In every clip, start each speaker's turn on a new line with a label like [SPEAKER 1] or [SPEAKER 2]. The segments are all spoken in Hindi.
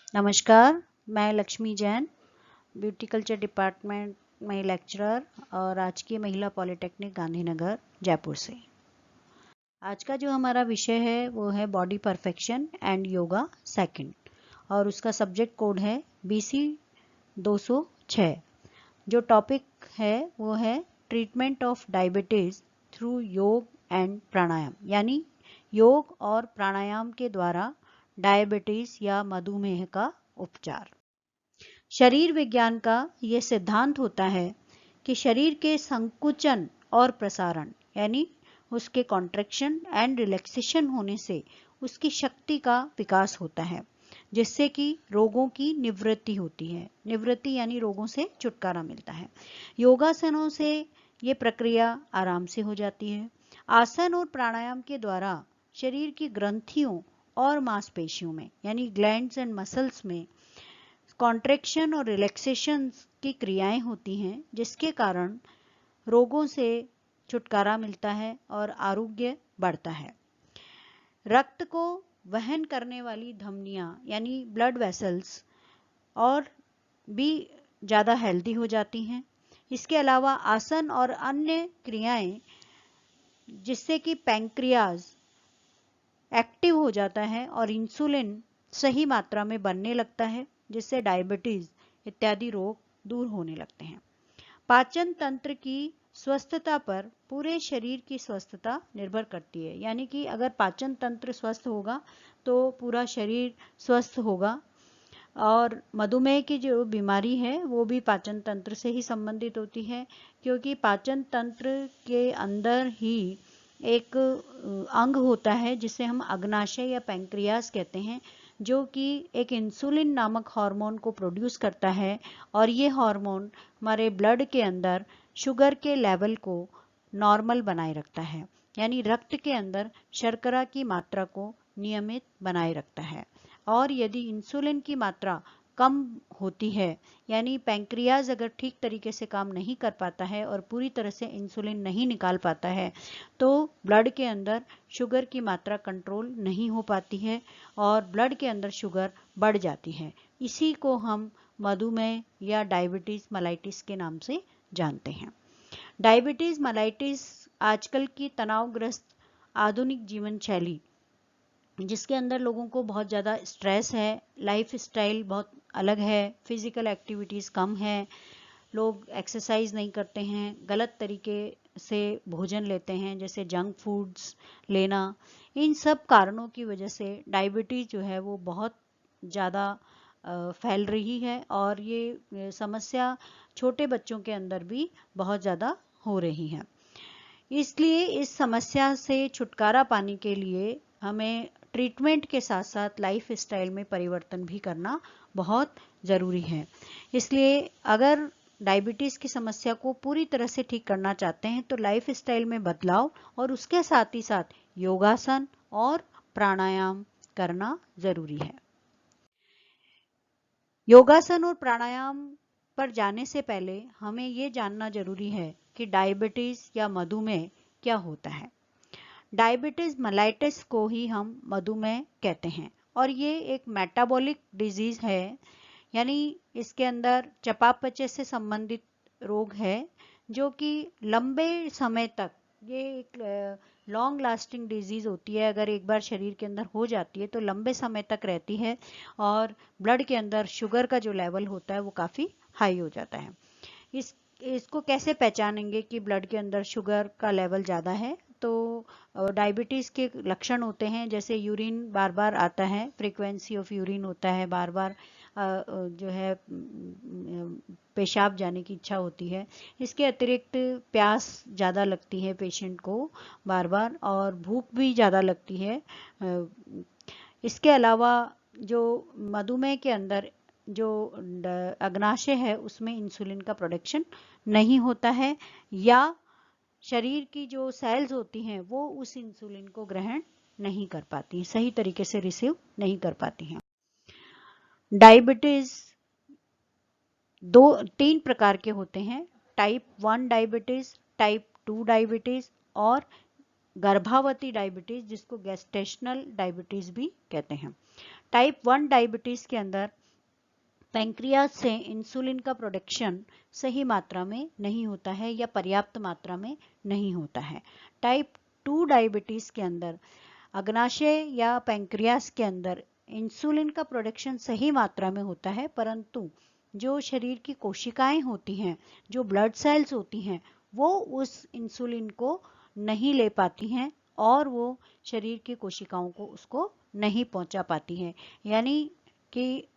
[SPEAKER 1] नमस्कार, मैं Lakshmi Jain, beauty culture department में लेक्चरर और राजकीय महिला पॉलिटेक्निक गांधीनगर जयपुर से। आज का जो हमारा विषय है वो है body perfection and yoga second और उसका सब्जेक्ट कोड है BC 206। जो टॉपिक है वो है ट्रीटमेंट ऑफ डायबिटीज थ्रू योग एंड प्राणायाम, यानी योग और प्राणायाम के द्वारा डायबिटीज या मधुमेह का उपचार। शरीर विज्ञान का यह सिद्धांत होता है कि शरीर के संकुचन और प्रसारण यानी उसके कॉन्ट्रैक्शन एंड रिलैक्सेशन होने से उसकी शक्ति का विकास होता है, जिससे कि रोगों की निवृत्ति होती है। निवृत्ति यानी रोगों से छुटकारा मिलता है। योगासनों से ये प्रक्रिया आराम से हो जाती है। आसन और प्राणायाम के द्वारा शरीर की ग्रंथियों और मांसपेशियों में यानी ग्लैंड्स एंड मसल्स में कॉन्ट्रैक्शन और रिलैक्सेशन की क्रियाएं होती हैं, जिसके कारण रोगों से छुटकारा मिलता है और आरोग्य बढ़ता है। रक्त को वहन करने वाली धमनियां यानी ब्लड वेसल्स और भी ज़्यादा हेल्दी हो जाती हैं। इसके अलावा आसन और अन्य क्रियाएं जिससे कि पैंक्रियाज एक्टिव हो जाता है और इंसुलिन सही मात्रा में बनने लगता है, जिससे डायबिटीज इत्यादि रोग दूर होने लगते हैं। पाचन तंत्र की स्वस्थता पर पूरे शरीर की स्वस्थता निर्भर करती है, यानी कि अगर पाचन तंत्र स्वस्थ होगा तो पूरा शरीर स्वस्थ होगा। और मधुमेह की जो बीमारी है वो भी पाचन तंत्र से ही संबंधित होती है, क्योंकि पाचन तंत्र के अंदर ही एक अंग होता है जिसे हम अग्नाशय या पैंक्रियास कहते हैं, जो कि एक इंसुलिन नामक हार्मोन को प्रोड्यूस करता है। और ये हार्मोन हमारे ब्लड के अंदर शुगर के लेवल को नॉर्मल बनाए रखता है, यानी रक्त के अंदर शर्करा की मात्रा को नियमित बनाए रखता है। और यदि इंसुलिन की मात्रा कम होती है, यानी पैंक्रियाज अगर ठीक तरीके से काम नहीं कर पाता है और पूरी तरह से इंसुलिन नहीं निकाल पाता है, तो ब्लड के अंदर शुगर की मात्रा कंट्रोल नहीं हो पाती है और ब्लड के अंदर शुगर बढ़ जाती है। इसी को हम मधुमेह या डायबिटीज मेलाइटिस के नाम से जानते हैं। डायबिटीज मेलाइटिस आजकल की तनावग्रस्त आधुनिक जीवन शैली, जिसके अंदर लोगों को बहुत ज़्यादा स्ट्रेस है, लाइफ स्टाइल बहुत अलग है, फिजिकल एक्टिविटीज़ कम है, लोग एक्सरसाइज नहीं करते हैं, गलत तरीके से भोजन लेते हैं जैसे जंक फूड्स लेना, इन सब कारणों की वजह से डायबिटीज़ जो है वो बहुत ज़्यादा फैल रही है और ये समस्या छोटे बच्चों के अंदर भी बहुत ज़्यादा हो रही है। इसलिए इस समस्या से छुटकारा पाने के लिए हमें ट्रीटमेंट के साथ साथ लाइफ स्टाइल में परिवर्तन भी करना बहुत ज़रूरी है। इसलिए अगर डायबिटीज़ की समस्या को पूरी तरह से ठीक करना चाहते हैं तो लाइफ स्टाइल में बदलाव और उसके साथ ही साथ योगासन और प्राणायाम करना ज़रूरी है। योगासन और प्राणायाम पर जाने से पहले हमें ये जानना जरूरी है कि डायबिटीज़ या मधुमेह क्या होता है। डायबिटीज मेलाइटिस को ही हम मधुमेह कहते हैं और ये एक मेटाबॉलिक डिजीज है, यानी इसके अंदर चयापचय से संबंधित रोग है, जो कि लंबे समय तक, ये एक लॉन्ग लास्टिंग डिजीज होती है। अगर एक बार शरीर के अंदर हो जाती है तो लंबे समय तक रहती है और ब्लड के अंदर शुगर का जो लेवल होता है वो काफ़ी हाई हो जाता है। इसको कैसे पहचानेंगे कि ब्लड के अंदर शुगर का लेवल ज़्यादा है? तो डायबिटीज़ के लक्षण होते हैं जैसे यूरिन बार बार आता है, फ्रीक्वेंसी ऑफ यूरिन होता है, बार बार जो है पेशाब जाने की इच्छा होती है। इसके अतिरिक्त प्यास ज़्यादा लगती है पेशेंट को बार बार और भूख भी ज़्यादा लगती है। इसके अलावा जो मधुमेह के अंदर जो अग्नाशय है उसमें इंसुलिन का प्रोडक्शन नहीं होता है, या शरीर की जो सेल्स होती हैं वो उस इंसुलिन को ग्रहण नहीं कर पाती, सही तरीके से रिसीव नहीं कर पाती हैं। डायबिटीज तीन प्रकार के होते हैं, टाइप 1 डायबिटीज, टाइप 2 डायबिटीज और गर्भावती डायबिटीज, जिसको गेस्टेशनल डायबिटीज भी कहते हैं। टाइप 1 डायबिटीज के अंदर पैंक्रियाज से इंसुलिन का प्रोडक्शन सही मात्रा में नहीं होता है या पर्याप्त मात्रा में नहीं होता है। टाइप 2 डायबिटीज के अंदर अग्नाशय या पैंक्रियाज के अंदर इंसुलिन का प्रोडक्शन सही मात्रा में होता है, परंतु जो शरीर की कोशिकाएं होती हैं, जो ब्लड सेल्स होती हैं, वो उस इंसुलिन को नहीं ले पाती हैं और वो शरीर की कोशिकाओं को उसको नहीं पहुंचा पाती हैं। यानी कि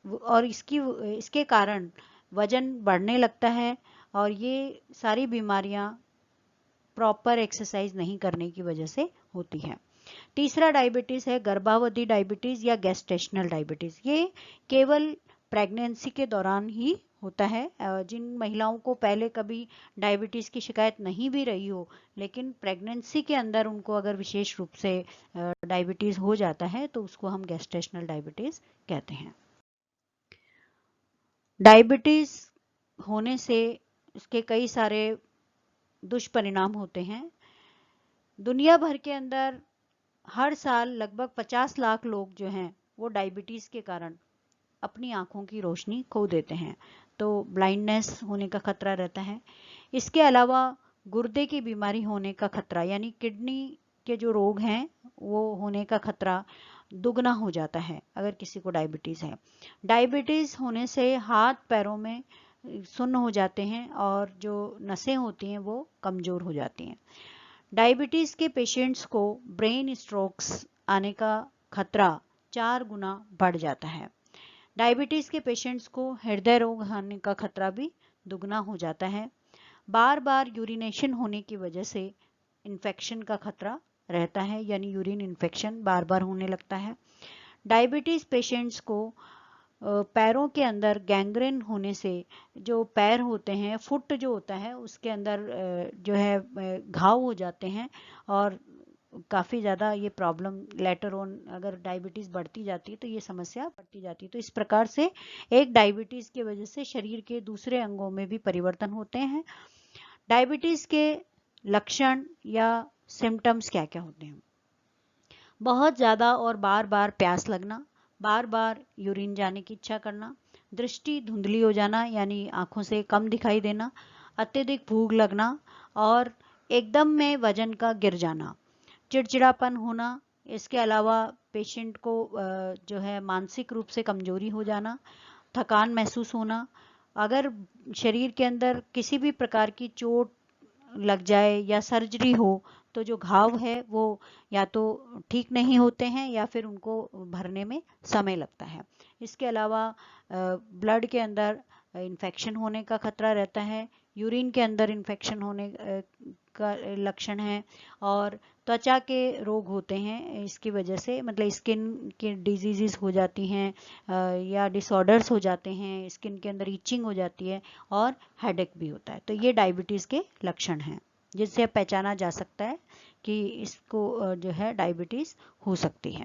[SPEAKER 1] और इसके कारण वजन बढ़ने लगता है और ये सारी बीमारियां प्रॉपर एक्सरसाइज नहीं करने की वजह से होती है। तीसरा डायबिटीज है गर्भावधि डायबिटीज या गेस्टेशनल डायबिटीज। ये केवल प्रेगनेंसी के दौरान ही होता है। जिन महिलाओं को पहले कभी डायबिटीज की शिकायत नहीं भी रही हो, लेकिन प्रेगनेंसी के अंदर उनको अगर विशेष रूप से डायबिटीज हो जाता है तो उसको हम गेस्टेशनल डायबिटीज कहते हैं। डायबिटीज होने से उसके कई सारे दुष्परिणाम होते हैं। दुनिया भर के अंदर हर साल लगभग 50 लाख लोग जो हैं वो डायबिटीज के कारण अपनी आंखों की रोशनी खो देते हैं, तो ब्लाइंडनेस होने का खतरा रहता है। इसके अलावा गुर्दे की बीमारी होने का खतरा, यानी किडनी के जो रोग हैं वो होने का खतरा दुगना हो जाता है अगर किसी को डायबिटीज है। डायबिटीज होने से हाथ पैरों में सुन्न हो जाते हैं और जो नसें होती हैं वो कमजोर हो जाती हैं। डायबिटीज के पेशेंट्स को ब्रेन स्ट्रोक्स आने का खतरा 4 गुना बढ़ जाता है। डायबिटीज के पेशेंट्स को हृदय रोग होने का खतरा भी दुगना हो जाता है। बार बार यूरिनेशन होने की वजह से इन्फेक्शन का खतरा रहता है, यानी यूरिन इन्फेक्शन बार बार होने लगता है। डायबिटीज पेशेंट्स को पैरों के अंदर गैंग्रेन होने से जो पैर होते हैं, फुट जो होता है उसके अंदर जो है घाव हो जाते हैं और काफ़ी ज़्यादा ये प्रॉब्लम लेटर ऑन अगर डायबिटीज़ बढ़ती जाती है तो ये समस्या बढ़ती जाती है। तो इस प्रकार से एक डायबिटीज़ की वजह से शरीर के दूसरे अंगों में भी परिवर्तन होते हैं। डायबिटीज़ के लक्षण या सिम्टम्स क्या क्या होते हैं? बहुत ज़्यादा और बार बार प्यास लगना, बार बार यूरिन जाने की इच्छा करना, दृष्टि धुंधली हो जाना यानी आंखों से कम दिखाई देना, अत्यधिक भूख लगना और एकदम में वजन का गिर जाना, चिड़चिड़ापन होना। इसके अलावा पेशेंट को जो है मानसिक रूप से कमजोरी हो जाना, थकान महसूस होना। अगर शरीर के अंदर किसी भी प्रकार की चोट लग जाए या सर्जरी हो तो जो घाव है वो या तो ठीक नहीं होते हैं या फिर उनको भरने में समय लगता है। इसके अलावा ब्लड के अंदर इन्फेक्शन होने का खतरा रहता है, यूरिन के अंदर इन्फेक्शन होने का लक्षण है और त्वचा के रोग होते हैं इसकी वजह से, मतलब स्किन की डिजीजेस हो जाती हैं या डिसऑर्डर्स हो जाते हैं, स्किन के अंदर इचिंग हो जाती है और हेडेक भी होता है। तो ये डायबिटीज़ के लक्षण हैं जिससे पहचाना जा सकता है कि इसको जो है डायबिटीज़ हो सकती है।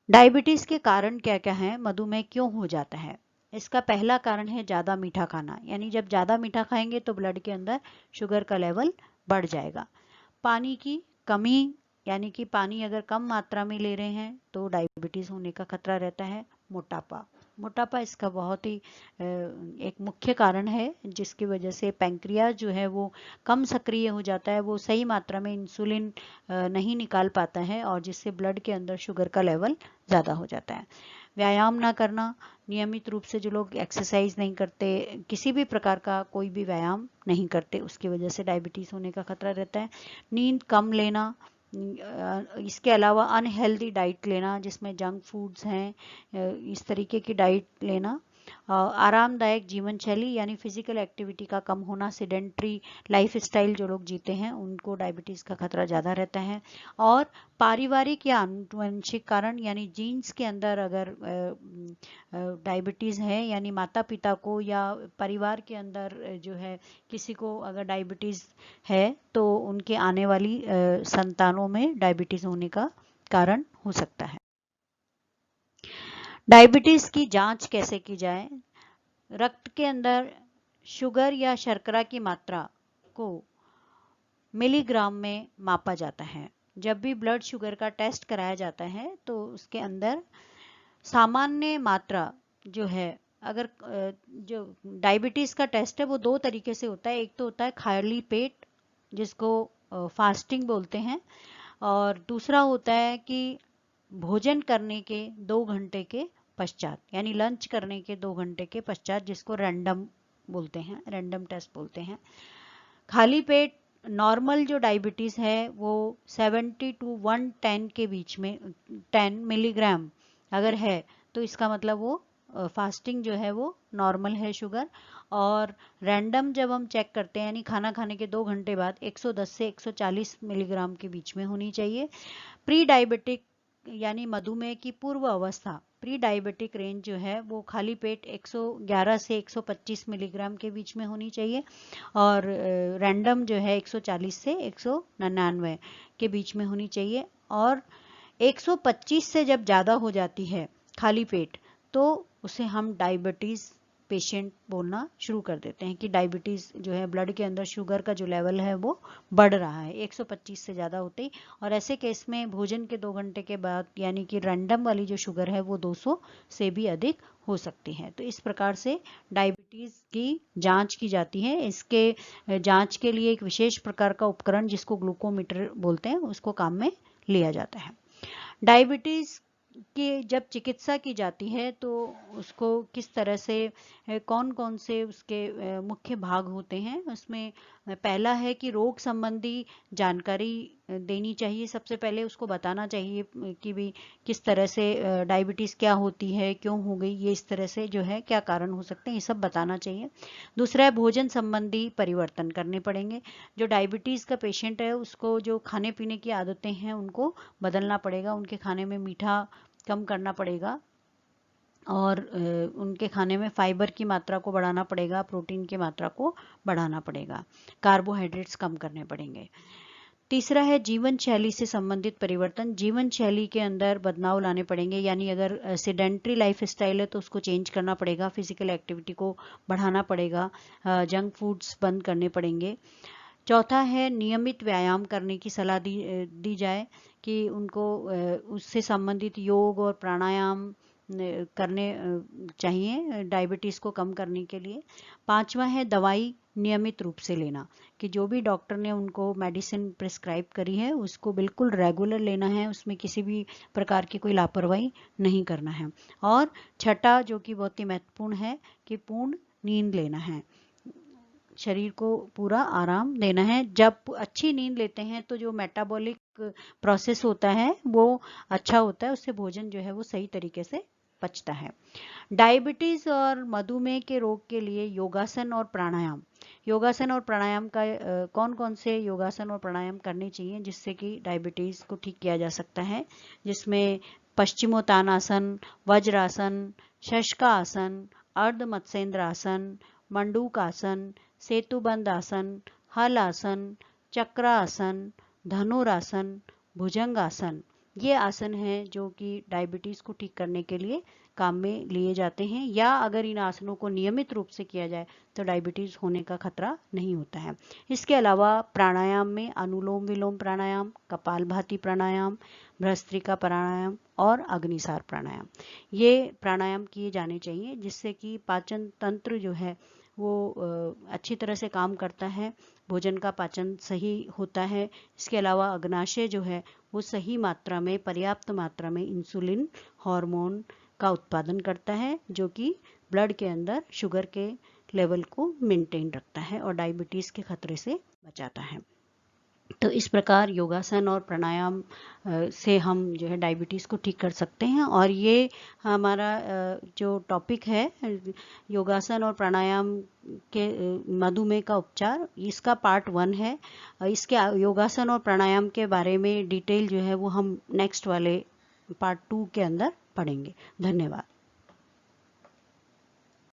[SPEAKER 1] डायबिटीज़ के कारण क्या क्या हैं? मधुमेह क्यों हो जाता है? इसका पहला कारण है ज़्यादा मीठा खाना, यानी जब ज़्यादा मीठा खाएंगे तो ब्लड के अंदर शुगर का लेवल बढ़ जाएगा। पानी की कमी, यानी कि पानी अगर कम मात्रा में ले रहे हैं तो डायबिटीज़ होने का खतरा रहता है। मोटापा इसका बहुत ही एक मुख्य कारण है जिसकी वजह से पैंक्रियाज जो है वो कम सक्रिय हो जाता है, वो सही मात्रा में इंसुलिन नहीं निकाल पाता है और जिससे ब्लड के अंदर शुगर का लेवल ज़्यादा हो जाता है। व्यायाम ना करना, नियमित रूप से जो लोग एक्सरसाइज नहीं करते, किसी भी प्रकार का कोई भी व्यायाम नहीं करते, उसकी वजह से डायबिटीज़ होने का खतरा रहता है। नींद कम लेना, इसके अलावा अनहेल्दी डाइट लेना जिसमें जंक फूड्स हैं, इस तरीके की डाइट लेना, आरामदायक जीवन शैली यानी फिजिकल एक्टिविटी का कम होना, सेडेंट्री लाइफस्टाइल जो लोग जीते हैं उनको डायबिटीज़ का खतरा ज़्यादा रहता है। और पारिवारिक या आनुवंशिक कारण, यानी जीन्स के अंदर अगर डायबिटीज़ है यानी माता पिता को या परिवार के अंदर जो है किसी को अगर डायबिटीज़ है तो उनके आने वाली संतानों में डायबिटीज़ होने का कारण हो सकता है। डायबिटीज़ की जांच कैसे की जाए? रक्त के अंदर शुगर या शर्करा की मात्रा को मिलीग्राम में मापा जाता है। जब भी ब्लड शुगर का टेस्ट कराया जाता है तो उसके अंदर सामान्य मात्रा जो है, अगर जो डायबिटीज़ का टेस्ट है वो दो तरीके से होता है। एक तो होता है खाली पेट, जिसको फास्टिंग बोलते हैं, और दूसरा होता है कि भोजन करने के 2 घंटे के पश्चात, यानी लंच करने के 2 घंटे के पश्चात, जिसको रैंडम बोलते हैं, रैंडम टेस्ट बोलते हैं। खाली पेट नॉर्मल जो डायबिटीज़ है वो 70 टू 110 के बीच में 10 मिलीग्राम अगर है तो इसका मतलब वो फास्टिंग जो है वो नॉर्मल है शुगर। और रैंडम जब हम चेक करते हैं, यानी खाना खाने के 2 घंटे बाद 110 से 140 मिलीग्राम के बीच में होनी चाहिए। प्री डायबिटिक यानी मधुमेह की पूर्व अवस्था, प्री डायबिटिक रेंज जो है वो खाली पेट 111 से 125 मिलीग्राम के बीच में होनी चाहिए, और रैंडम जो है 140 से 199 के बीच में होनी चाहिए। और 125 से जब ज़्यादा हो जाती है खाली पेट, तो उसे हम डायबिटीज़ पेशेंट बोलना शुरू कर देते हैं कि डायबिटीज़ जो है, ब्लड के अंदर शुगर का जो लेवल है वो बढ़ रहा है 125 से ज़्यादा होते ही। और ऐसे केस में भोजन के 2 घंटे के बाद, यानी कि रैंडम वाली जो शुगर है वो 200 से भी अधिक हो सकती है। तो इस प्रकार से डायबिटीज़ की जांच की जाती है। इसके जांच के लिए एक विशेष प्रकार का उपकरण, जिसको ग्लूकोमीटर बोलते हैं, उसको काम में लिया जाता है। डायबिटीज़ की जब चिकित्सा की जाती है तो उसको किस तरह से, कौन कौन से उसके मुख्य भाग होते हैं, उसमें पहला है कि रोग संबंधी जानकारी देनी चाहिए। सबसे पहले उसको बताना चाहिए कि भी किस तरह से डायबिटीज़ क्या होती है, क्यों हो गई, ये इस तरह से जो है क्या कारण हो सकते हैं, ये सब बताना चाहिए। दूसरा है भोजन संबंधी परिवर्तन करने पड़ेंगे। जो डायबिटीज़ का पेशेंट है उसको जो खाने पीने की आदतें हैं उनको बदलना पड़ेगा, उनके खाने में मीठा कम करना पड़ेगा, और उनके खाने में फाइबर की मात्रा को बढ़ाना पड़ेगा, प्रोटीन की मात्रा को बढ़ाना पड़ेगा, कार्बोहाइड्रेट्स कम करने पड़ेंगे। तीसरा है जीवन शैली से संबंधित परिवर्तन। जीवन शैली के अंदर बदलाव लाने पड़ेंगे, यानी अगर सेडेंट्री लाइफ स्टाइल है तो उसको चेंज करना पड़ेगा, फिजिकल एक्टिविटी को बढ़ाना पड़ेगा, जंक फूड्स बंद करने पड़ेंगे। चौथा है नियमित व्यायाम करने की सलाह दी जाए कि उनको उससे संबंधित योग और प्राणायाम करने चाहिए डायबिटीज़ को कम करने के लिए। पांचवा है दवाई नियमित रूप से लेना, कि जो भी डॉक्टर ने उनको मेडिसिन प्रिस्क्राइब करी है उसको बिल्कुल रेगुलर लेना है, उसमें किसी भी प्रकार की कोई लापरवाही नहीं करना है। और छठा, जो कि बहुत ही महत्वपूर्ण है, कि पूर्ण नींद लेना है, शरीर को पूरा आराम देना है। जब अच्छी नींद लेते हैं तो जो मेटाबॉलिक प्रोसेस होता है वो अच्छा होता है, उससे भोजन जो है वो सही तरीके से पचता है। डायबिटीज और मधुमेह के रोग के लिए योगासन और प्राणायाम, योगासन और प्राणायाम का कौन कौन से योगासन और प्राणायाम करने चाहिए जिससे कि डायबिटीज को ठीक किया जा सकता है, जिसमें पश्चिमोत्तानासन, वज्रासन, शशकासन, अर्ध मत्स्येंद्र आसन, मंडूकासन, सेतुबंद आसन, हल आसन, चक्रासन, धनुरासन, भुजंगासन, ये आसन हैं जो कि डायबिटीज को ठीक करने के लिए काम में लिए जाते हैं, या अगर इन आसनों को नियमित रूप से किया जाए तो डायबिटीज होने का खतरा नहीं होता है। इसके अलावा प्राणायाम में अनुलोम विलोम प्राणायाम, कपालभाति प्राणायाम, भस्त्रिका प्राणायाम और अग्निसार प्राणायाम, ये प्राणायाम किए जाने चाहिए, जिससे कि पाचन तंत्र जो है वो अच्छी तरह से काम करता है, भोजन का पाचन सही होता है। इसके अलावा अग्नाशय जो है वो सही मात्रा में, पर्याप्त मात्रा में इंसुलिन हार्मोन का उत्पादन करता है, जो कि ब्लड के अंदर शुगर के लेवल को मेंटेन रखता है और डायबिटीज़ के खतरे से बचाता है। तो इस प्रकार योगासन और प्राणायाम से हम जो है डायबिटीज़ को ठीक कर सकते हैं। और ये हमारा जो टॉपिक है योगासन और प्राणायाम के मधुमेह का उपचार, इसका पार्ट 1 है। इसके योगासन और प्राणायाम के बारे में डिटेल जो है वो हम नेक्स्ट वाले पार्ट 2 के अंदर पढ़ेंगे। धन्यवाद।